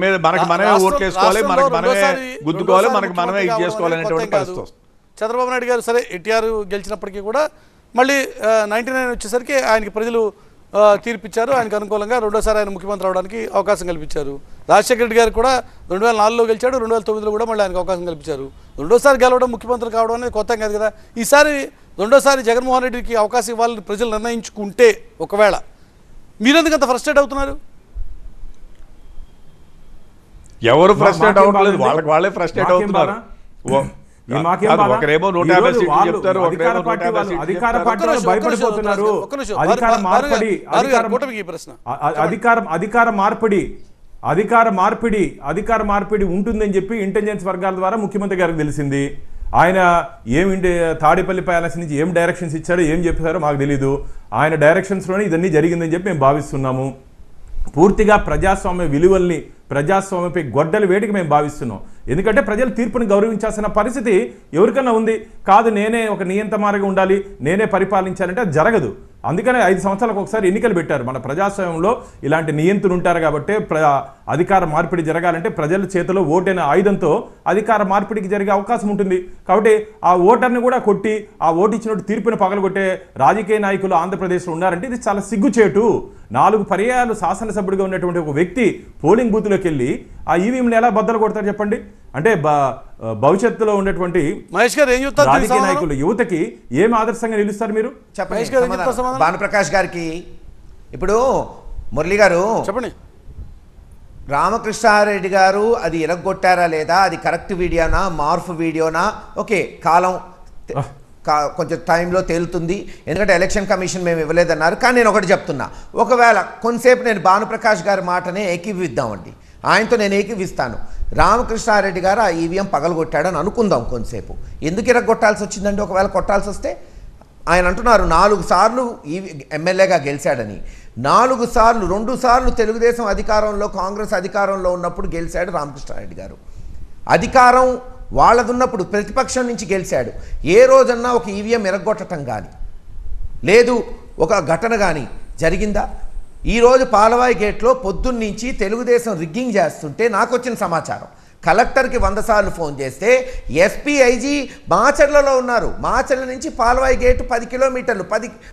మీద మనమే ఓట్లు వేసుకోవాలి, మనమే గుద్దుకోవాలి, మనమే ఇది చేసుకోవాలి అనేటువంటి పరిస్థితి వస్తుంది. చంద్రబాబు నాయుడు గారు సరే ఎన్టీఆర్ గెలిచినప్పటికీ కూడా మళ్ళీ 99 వచ్చేసరికి ఆయనకి ప్రజలు తీర్పిచ్చారు, ఆయనకు అనుకూలంగా రెండోసారి ఆయన ముఖ్యమంత్రి అవడానికి అవకాశం కల్పించారు. రాజశేఖర రెడ్డి గారు కూడా 2004లో గెలిచాడు, 2009లో కూడా మళ్ళీ ఆయనకు అవకాశం కల్పించారు. రెండోసారి గెలవడం, ముఖ్యమంత్రి కావడం అనేది కొత్త కాదు కదా. ఈసారి రెండోసారి జగన్మోహన్ రెడ్డికి అవకాశం ఇవ్వాలని ప్రజలు నిర్ణయించుకుంటే ఒకవేళ మీరెందుకు అంత ఫ్రస్ట్రేట్ అవుతున్నారు? ఎవరు ఫ్రస్ట్రేట్ అవ్వట్లేదు, వాళ్ళే ఫ్రస్ట్రేట్ అవుతున్నారు. ఒకరేమో 150 సీట్లు చెప్తారు, ఒకరేమో 150 అధికార పార్టీలో భయపడిపోతున్నారు. అధికార మార్పిడి ఉంటుందని చెప్పి ఇంటెలిజెన్స్ వర్గాల ద్వారా ముఖ్యమంత్రి గారికి తెలిసింది. ఆయన ఏమింటి తాడేపల్లి ప్యాలెస్ నుంచి ఏం డైరెక్షన్స్ ఇచ్చాడో ఏం చెప్పారో మాకు తెలీదు. ఆయన డైరెక్షన్స్లోనే ఇదన్నీ జరిగిందని చెప్పి మేము భావిస్తున్నాము. పూర్తిగా ప్రజాస్వామ్య విలువల్ని, ప్రజాస్వామ్యపై గొడ్డలి వేటికి మేము భావిస్తున్నాం. ఎందుకంటే ప్రజలు తీర్పుని గౌరవించాల్సిన పరిస్థితి ఎవరికన్నా ఉంది. కాదు నేనే ఒక నియంతమారిగా ఉండాలి, నేనే పరిపాలించాలంటే అది జరగదు. అందుకనే 5 సంవత్సరాలకు ఒకసారి ఎన్నికలు పెట్టారు. మన ప్రజాస్వామ్యంలో ఇలాంటి నియంత్రులు ఉంటారు కాబట్టి అధికార మార్పిడి జరగాలంటే ప్రజల చేతిలో ఓటైన ఆయుధంతో అధికార మార్పిడికి జరిగే అవకాశం ఉంటుంది. కాబట్టి ఆ ఓటర్ని కూడా కొట్టి ఆ ఓటు ఇచ్చినట్టు తీర్పుని పగలగొట్టే రాజకీయ నాయకులు ఆంధ్రప్రదేశ్లో ఉన్నారంటే ఇది చాలా సిగ్గుచేటు. 4 పర్యాయాలు శాసనసభ్యుడిగా ఉన్నటువంటి ఒక వ్యక్తి పోలింగ్ బూత్లోకి వెళ్ళి ఆ ఈవీఎంని ఎలా బద్దలు కొడతారు చెప్పండి? అంటే భవిష్యత్తులో ఉన్నటువంటి రాజకీయ నాయకులు యువతకి ఏం ఆదర్శంగా నిలుస్తారు మీరు? భానుప్రకాష్ గారికి ఇప్పుడు మురళి గారు చెప్పండి. రామకృష్ణారెడ్డి గారు అది ఇరగొట్టారా లేదా, అది కరెక్ట్ వీడియోనా మార్ఫ్ వీడియోనా, ఓకే కాలం కొంచెం టైంలో తేలుతుంది. ఎందుకంటే ఎలక్షన్ కమిషన్ మేము ఇవ్వలేదన్నారు. కానీ నేను ఒకటి చెప్తున్నా, ఒకవేళ కొంతసేపు నేను భానుప్రకాష్ గారి మాటనే ఏకీవిద్దామండి, ఆయనతో నేను ఏకీవిస్తాను. రామకృష్ణారెడ్డి గారు ఆ ఈవీఎం పగలగొట్టాడని అనుకుందాం కొంతసేపు. ఎందుకు ఇరగొట్టాల్సి వచ్చిందండి? ఒకవేళ కొట్టాల్సి వస్తే ఆయన అంటున్నారు 4 సార్లు ఎమ్మెల్యేగా గెలిచాడని. 4 సార్లు, 2 సార్లు తెలుగుదేశం అధికారంలో, కాంగ్రెస్ అధికారంలో ఉన్నప్పుడు గెలిచాడు రామకృష్ణారెడ్డి గారు. అధికారం వాళ్ళదున్నప్పుడు ప్రతిపక్షం నుంచి గెలిచాడు. ఏ రోజన్నా ఒక ఈవీఎం ఎరగొట్టడం కానీ లేదు, ఒక ఘటన కానీ జరిగిందా? ఈరోజు పాలవాయి గేట్లో పొద్దున్నుంచి తెలుగుదేశం రిగ్గింగ్ చేస్తుంటే నాకు వచ్చిన సమాచారం, కలెక్టర్కి 100 సార్లు ఫోన్ చేస్తే ఎస్పీ ఐజీ మాచర్లలో ఉన్నారు. మాచర్ల నుంచి పాలవాయి గేటు 10 కిలోమీటర్లు,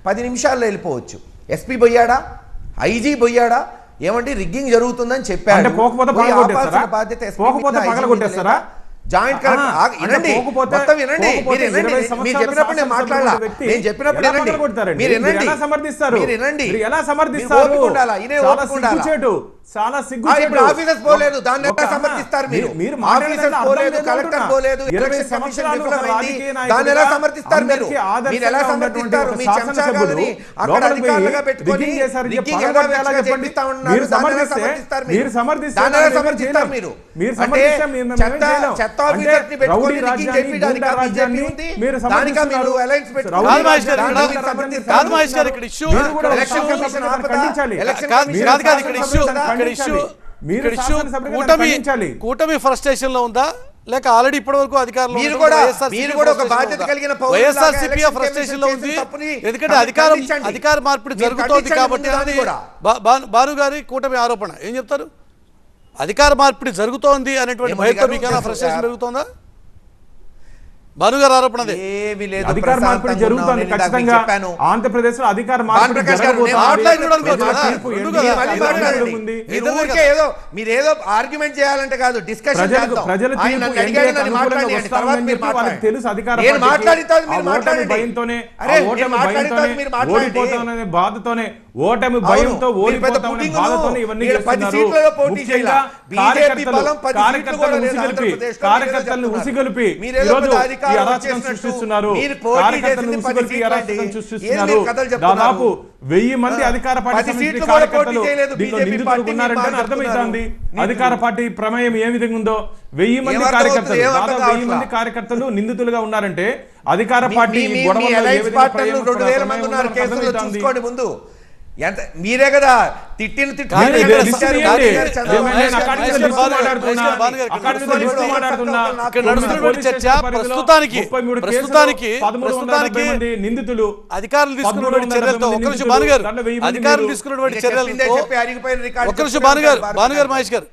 10 నిమిషాల్లో వెళ్ళిపోవచ్చు. ఎస్పీ పోయాడా? ఐజీ పోయాడా? ఏమంటే రిగ్గింగ్ జరుగుతుందని చెప్పాడు. బాధ్యత జాయింట్ వినండి, మొత్తం వినండి, మీరు చెప్పినప్పుడు నేను మాట్లాడాలా, నేను చెప్పినప్పుడు మీరు చాలా ఆఫీసర్స్ పోలేదు, దాన్ని ఎలా సమర్థిస్తారు మీరు? ఆఫీసర్స్ పోలేదు, కలెక్టర్ పోలేదు, దాన్ని ఎలా సమర్థిస్తారు మీరు? మీరు ఎలా సమర్థిస్తారు? మీ చెంచాగాలని అక్కడ అధికారులుగా పెట్టుకొని కూటమి ఫ్రస్ట్రేషన్ లో ఉందా, లేక ఆల్రెడీ ఇప్పటి వరకు అధికారంలో వైఎస్ఆర్సీపీ ఫ్రస్ట్రేషన్ లో ఉంది? ఎందుకంటే అధికార మార్పిడి జరుగుతోంది కాబట్టి. భాను గారి కూటమి ఆరోపణ ఏం చెప్తారు? అధికార మార్పిడి జరుగుతోంది అనేటువంటి భయంతో మీకైనా ఫ్రస్ట్రేషన్ పెరుగుతోందా? భానుగారు ఆరోపణ అధికార మార్పిడి జరుగుతుంది ఖచ్చితంగా. ఆంధ్రప్రదేశ్ లో అధికార మార్పిడి మీరేదో ఆర్గ్యుమెంట్ చేయాలంటే కాదు, డిస్కషన్ తెలుసు అధికార భయంతోనే, ఓడిపోతామనే బాధతోనే, ఓటమి భయంతో ఓడిపోతామనే బాధతోనే ఇవన్నీ కార్యకర్తలను ఉసిగొలిపి సృష్టిస్తున్నారు. దాదాపు 1000 మంది అధికార పార్టీ కార్యకర్తలు నిందితులు ఉన్నారంటే అర్థమవుతుంది అధికార పార్టీ ప్రమేయం ఏ విధంగా ఉందో. 1000 మంది కార్యకర్తలు, దాదాపు 1000 మంది కార్యకర్తలు నిందితులుగా ఉన్నారంటే అధికార పార్టీ ముందు మీరే కదా తిట్టిన నిందితులు అధికారులు తీసుకున్నటువంటి చర్యలతో అధికారులు తీసుకున్నటువంటి చర్యలతో భానుగారు మహేష్ గారు